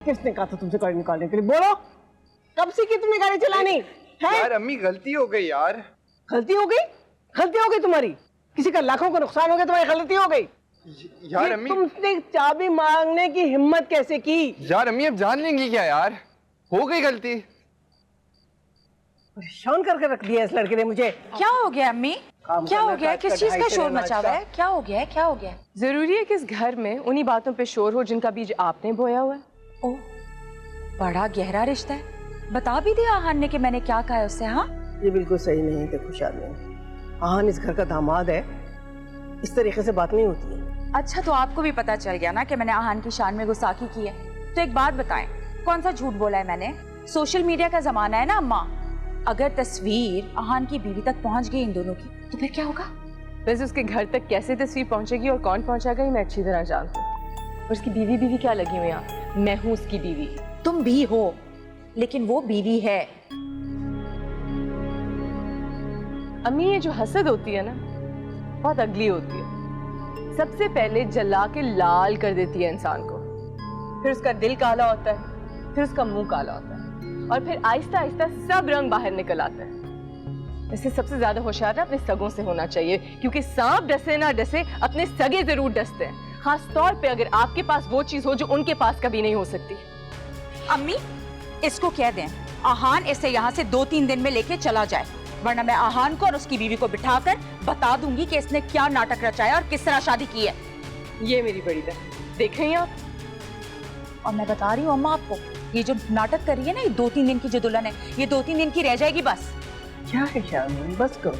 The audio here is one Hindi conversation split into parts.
किसने कहा था तुमसे गाड़ी निकालने के लिए? बोलो, कब सीखी तुमने गाड़ी चलानी है? यार अम्मी गलती हो गई यार। गलती हो गई? गलती हो गई तुम्हारी? किसी का लाखों का नुकसान हो गया, तुम्हारी गलती हो गई? यार अम्मी, तुमने चाबी मांगने की हिम्मत कैसे की? यार अम्मी अब जान लेंगी क्या यार, हो गई गलती। परेशान करके रख दिया इस लड़के ने मुझे। क्या हो गया अम्मी? क्या हो गया? किस चीज का शोर मचा हुआ है? क्या हो गया है? क्या हो गया? जरूरी है कि इस घर में उन्हीं बातों पे शोर हो जिनका बीज आपने बोया हुआ है। ओह, बड़ा गहरा रिश्ता है। बता भी दिया आहान ने कि मैंने क्या कहा है उससे। हाँ, ये बिल्कुल सही नहीं है। देखो शालिनी, आहान इस घर का दामाद है, इस तरीके से बात नहीं होती है। अच्छा तो आपको भी पता चल गया ना कि मैंने आहान की शान में गुस्ताखी की है। तो एक बात बताएं, कौन सा झूठ बोला है मैंने? सोशल मीडिया का जमाना है ना अम्मा, अगर तस्वीर आहान की बीवी तक पहुंच गई इन दोनों की तो फिर क्या होगा? वैसे उसके घर तक कैसे तस्वीर पहुंचेगी और कौन पहुंचाएगा ये मैं अच्छी तरह जानती हूँ। और उसकी बीवी क्या लगी हुई यहाँ? मैं हूँ उसकी बीवी। तुम भी हो, लेकिन वो बीवी है। अम्मी ये जो हसद होती है ना, बहुत अगली होती है। सबसे पहले जला के लाल कर देती है इंसान को, फिर उसका दिल काला होता है, फिर उसका मुंह काला होता है, और फिर आहिस्ता आहिस्ता सब रंग बाहर निकल आता है। इससे सबसे ज्यादा होशियार अपने सगों से होना चाहिए, क्योंकि सांप डसे ना डसे अपने सगे जरूर डसते हैं, खास तौर पे अगर आपके पास वो चीज हो जो उनके पास कभी नहीं हो सकती। अम्मी, इसको कह दें आहान इसे यहाँ से 2-3 दिन में लेके चला जाए, वरना मैं आहान को और उसकी बीवी को बिठाकर बता दूंगी कि इसने क्या नाटक रचाया और किस तरह शादी की है। ये मेरी बड़ी बहन, देख रही हैं आप? और मैं बता रही हूँ अम्मा आपको, ये जो नाटक कर रही है ना, ये 2-3 दिन की जो दुल्हन है, ये 2-3 दिन की रह जाएगी बस। क्या है शालिनी, बस करो।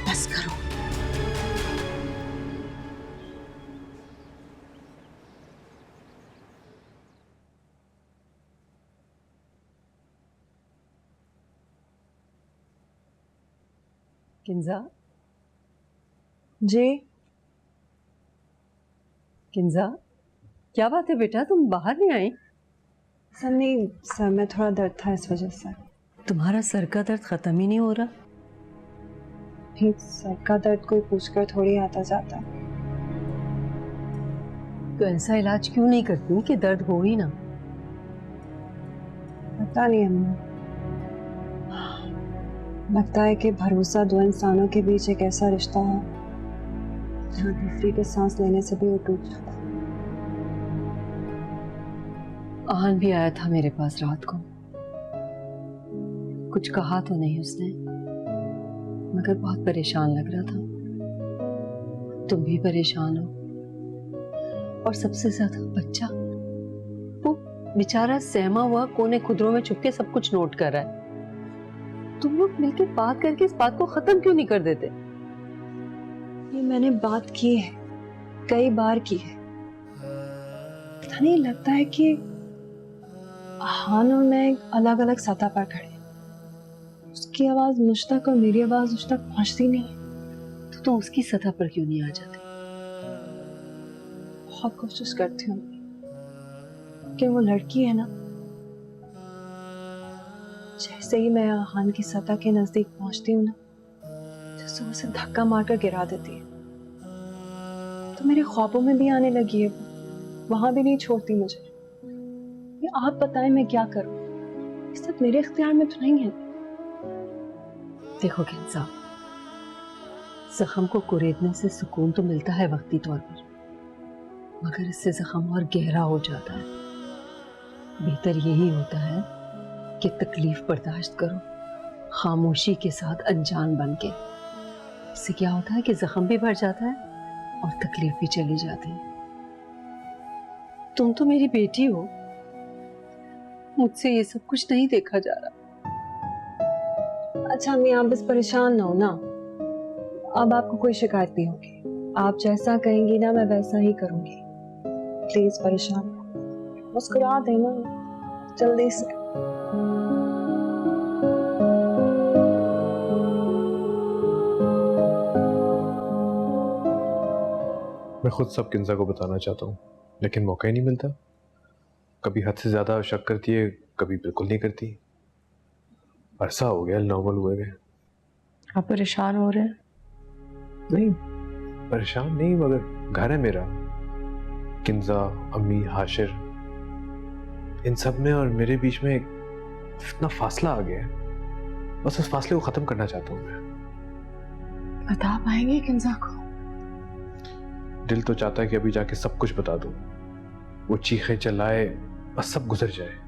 बस करो। किंजा जी, किंजा क्या बात है बेटा, तुम बाहर नहीं आई? सर नहीं, सर में थोड़ा दर्द था इस वजह से। तुम्हारा सर का दर्द खत्म ही नहीं हो रहा? ठीक, सर का दर्द कोई पूछकर थोड़ी आता जाता। तो ऐसा इलाज क्यों नहीं करती कि दर्द हो ही ना? पता नहीं अम्मा, लगता है कि भरोसा दो इंसानों के बीच एक ऐसा रिश्ता है जहाँ तीसरी के सांस लेने से भी वो टूट जाता है। आहान भी आया था मेरे पास रात को, कुछ कहा तो नहीं उसने, मगर बहुत परेशान लग रहा था। तुम भी परेशान हो, और सबसे ज्यादा बच्चा, वो बेचारा सहमा हुआ कोने खुदरों में छुप के सब कुछ नोट कर रहा है। तुम लोग मिलकर बात करके इस बात को खत्म क्यों नहीं कर देते? ये मैंने बात की है, कई बार की है। पता नहीं, लगता है कि आहान और मैं अलग अलग सतह पर खड़े हैं। उसकी आवाज मुझ तक और मेरी आवाज उस तक पहुंचती नहीं है। तो तुम उसकी सतह पर क्यों नहीं आ जाते? बहुत कोशिश करती हूँ, लेकिन वो लड़की है ना, जैसे ही मैं आहान की सतह के नजदीक पहुंचती हूँ ना, जैसे उसे धक्का मारकर गिरा देती है। तो मेरे ख्वाबों में भी आने लगी है वो, वहां भी नहीं छोड़ती मुझे। ये आप बताएं मैं क्या करूं? ये सब मेरे इख्तियार में तो नहीं है। देखो किंजा, जख्म को कुरेदने से सुकून तो मिलता है वक्ती तौर पर, मगर इससे जख्म और गहरा हो जाता है। बेहतर यही होता है कि तकलीफ बर्दाश्त करो, खामोशी के साथ अनजान बन के। इससे क्या होता है कि जख्म भी बढ़ जाता है और तकलीफ भी चली जाती है। तुम तो मेरी बेटी हो, मुझसे ये सब कुछ नहीं देखा जा रहा। अच्छा अम्मी, आप बस परेशान ना हो ना। अब आपको कोई शिकायत नहीं होगी। आप जैसा कहेंगी ना, मैं वैसा ही करूंगी। प्लीज परेशान ना हो, मुस्कुरा देना जल्दी से। मैं खुद सब किंजा को बताना चाहता हूँ, लेकिन मौका ही नहीं मिलता। कभी हद से ज्यादा शक करती है, कभी बिल्कुल नहीं करती। अरसा हो गया नॉर्मल हुए गए। आप परेशान हो रहे हैं? नहीं, परेशान नहीं, मगर घर है मेरा, किंजा, अम्मी, हाशिर, इन सब में और मेरे बीच में इतना फासला आ गया है। बस उस फासले को खत्म करना चाहता हूँ मैं। बता पाएंगे किंजा को? दिल तो चाहता है कि अभी जाके सब कुछ बता दूं, वो चीखे चिल्लाए, बस सब गुजर जाए।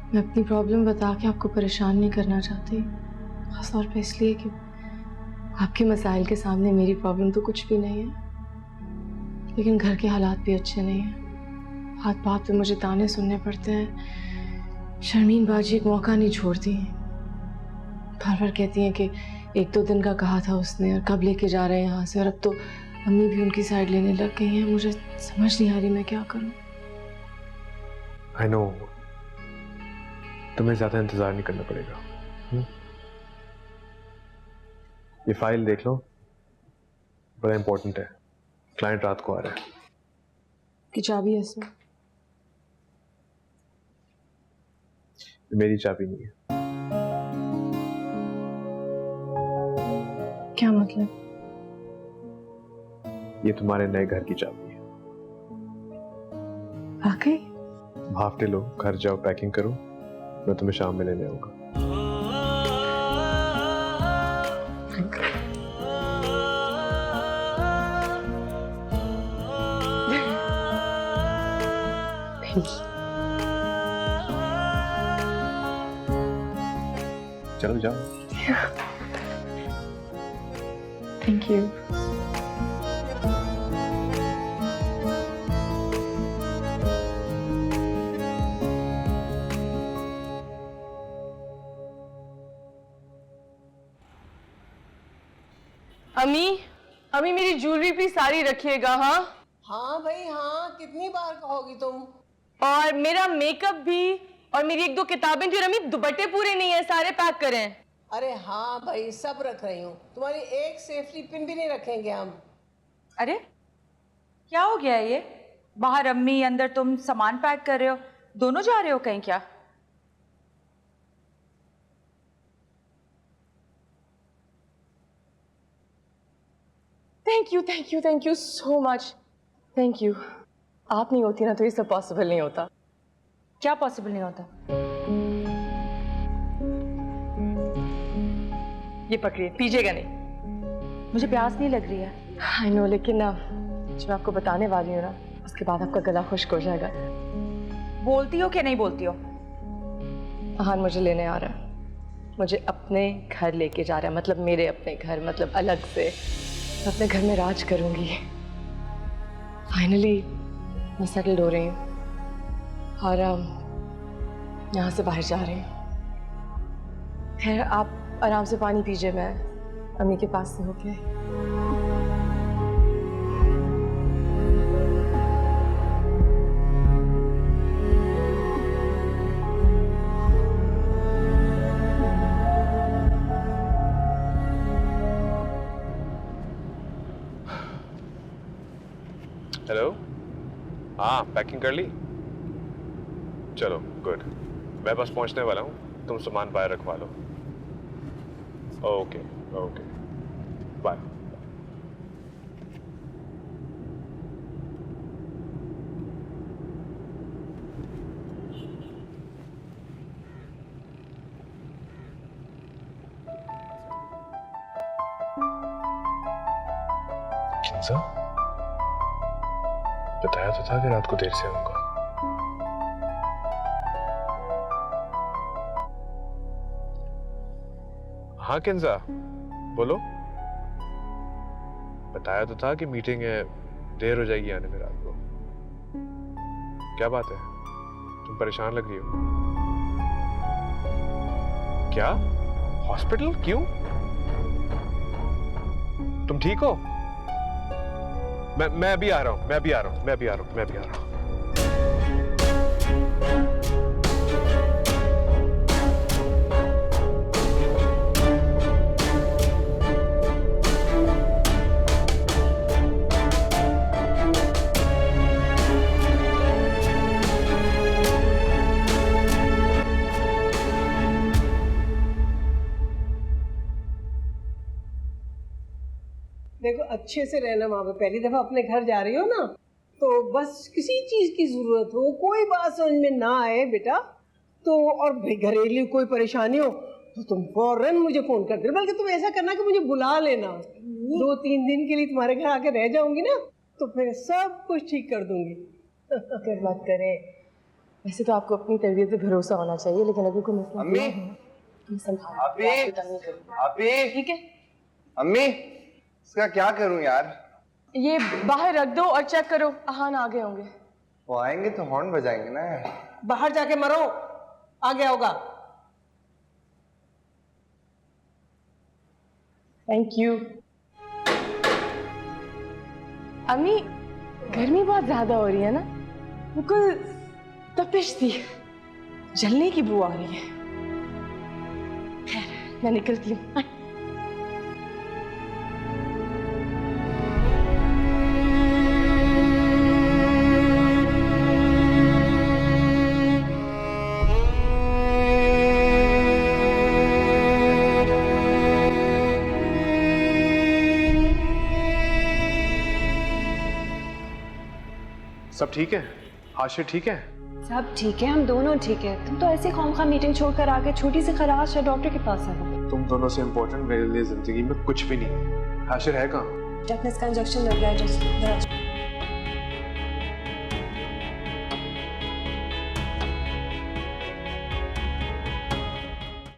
मैं अपनी प्रॉब्लम बता के आपको परेशान नहीं करना चाहती, खासतौर पे इसलिए कि आपके मसाइल के सामने मेरी प्रॉब्लम तो कुछ भी नहीं है, लेकिन घर के हालात भी अच्छे नहीं हैं। बात बात पे मुझे ताने सुनने पड़ते हैं। शर्मीन बाजी एक मौका नहीं छोड़ती, बार बार कहती हैं कि 1-2 दिन का कहा था उसने और कब लेके जा रहे हैं यहाँ से, और अब तो अम्मी भी उनकी साइड लेने लग गई हैं। मुझे समझ नहीं आ रही मैं क्या करूँ। आई नो, तुम्हें ज्यादा इंतजार नहीं करना पड़ेगा। ये फाइल देख लो, बड़ा इंपॉर्टेंट है। क्लाइंट रात को आ रहा है। कि चाबी है इसमें? मेरी चाबी नहीं है। क्या मतलब? ये तुम्हारे नए घर की चाबी है। वाकई? भाफटे लो, घर जाओ, पैकिंग करो, मैं तुम्हें शाम में लेने आऊंगा। चलो जाओ। Thank you. अम्मी मेरी ज्वेलरी भी सारी रखिएगा। हाँ हाँ भाई हाँ, कितनी बार कहोगी तुम? और मेरा मेकअप भी, और मेरी 1-2 किताबें थी, और अम्मी दुपट्टे पूरे नहीं है, सारे पैक करें। अरे हाँ भाई, सब रख रही हूँ। तुम्हारी एक सेफ्टी पिन भी नहीं रखेंगे हम। अरे क्या हो गया ये? बाहर अम्मी, अंदर तुम सामान पैक कर रहे हो, दोनों जा रहे हो कहीं क्या? Thank you so much. Thank you. आप नहीं होती ना तो ये सब पॉसिबल नहीं होता। क्या पॉसिबल नहीं होता? ये पकड़िए, पीजिएगा नहीं। मुझे प्यास नहीं लग रही है। आई नो, लेकिन ना जो मैं आपको बताने वाली हूँ ना, उसके बाद आपका गला खुश्क हो जाएगा। बोलती हो कि नहीं बोलती हो? अहान मुझे लेने आ रहा है, मुझे अपने घर लेके जा रहा है। मतलब मेरे अपने घर, मतलब अलग से। मैं अपने घर में राज करूंगी। फाइनली मैं सेटल्ड हो रही हूँ और यहाँ से बाहर जा रही हूँ। खैर आप आराम से पानी पीजिए, मैं अम्मी के पास से होके। हेलो, हाँ पैकिंग कर ली? चलो गुड, मैं बस पहुंचने वाला हूँ, तुम सामान बाहर रखवा लो। Okay okay bye. किंजा, बताया तो था कि रात को देर से आऊंगा। हाँ किंजा बोलो। बताया तो था कि मीटिंग है, देर हो जाएगी आने में रात को। क्या बात है, तुम परेशान लग रही हो? क्या हॉस्पिटल? क्यों? तुम ठीक हो? मैं अभी आ रहा हूँ, मैं अभी आ रहा हूँ। देखो अच्छे से रहना वहाँ पे, पहली दफा अपने घर जा रही हो ना, तो बस किसी चीज की जरूरत हो, कोई बात समझ में ना आए बेटा तो, और भाई घरेलू कोई परेशानी हो तो तुम फौरन मुझे फोन कर दे, बल्कि तुम ऐसा करना कि मुझे बुला लेना, 2-3 दिन के लिए तुम्हारे घर आके रह जाऊंगी ना, तो फिर सब कुछ ठीक कर दूंगी। कर बात करें, वैसे तो आपको अपनी तरबियत पे भरोसा होना चाहिए, लेकिन अगर कोई मसला अम्मी, अभी ठीक है, अम्मी इसका क्या करूं यार? ये बाहर रख दो और चेक करो, आहान आ गए होंगे। वो आएंगे तो हॉर्न बजाएंगे ना यार। बाहर जाके मरो, आ गया होगा। Thank you. अम्मी, गर्मी बहुत ज्यादा हो रही है ना, बिल्कुल तपिश थी, जलने की बू आ रही है। खैर मैं निकलती हूँ। सब ठीक है? हाशिर ठीक है? सब ठीक है, हम दोनों ठीक है। तुम तो ऐसे खामखा मीटिंग छोड़कर आ गए, छोटी सी खराश है, डॉक्टर के पास है। तुम दोनों से इम्पोर्टेंट मेरे लिए जिंदगी में कुछ भी नहीं है। हाशिर है कहाँ? टेटनस का इंजेक्शन लग गया है।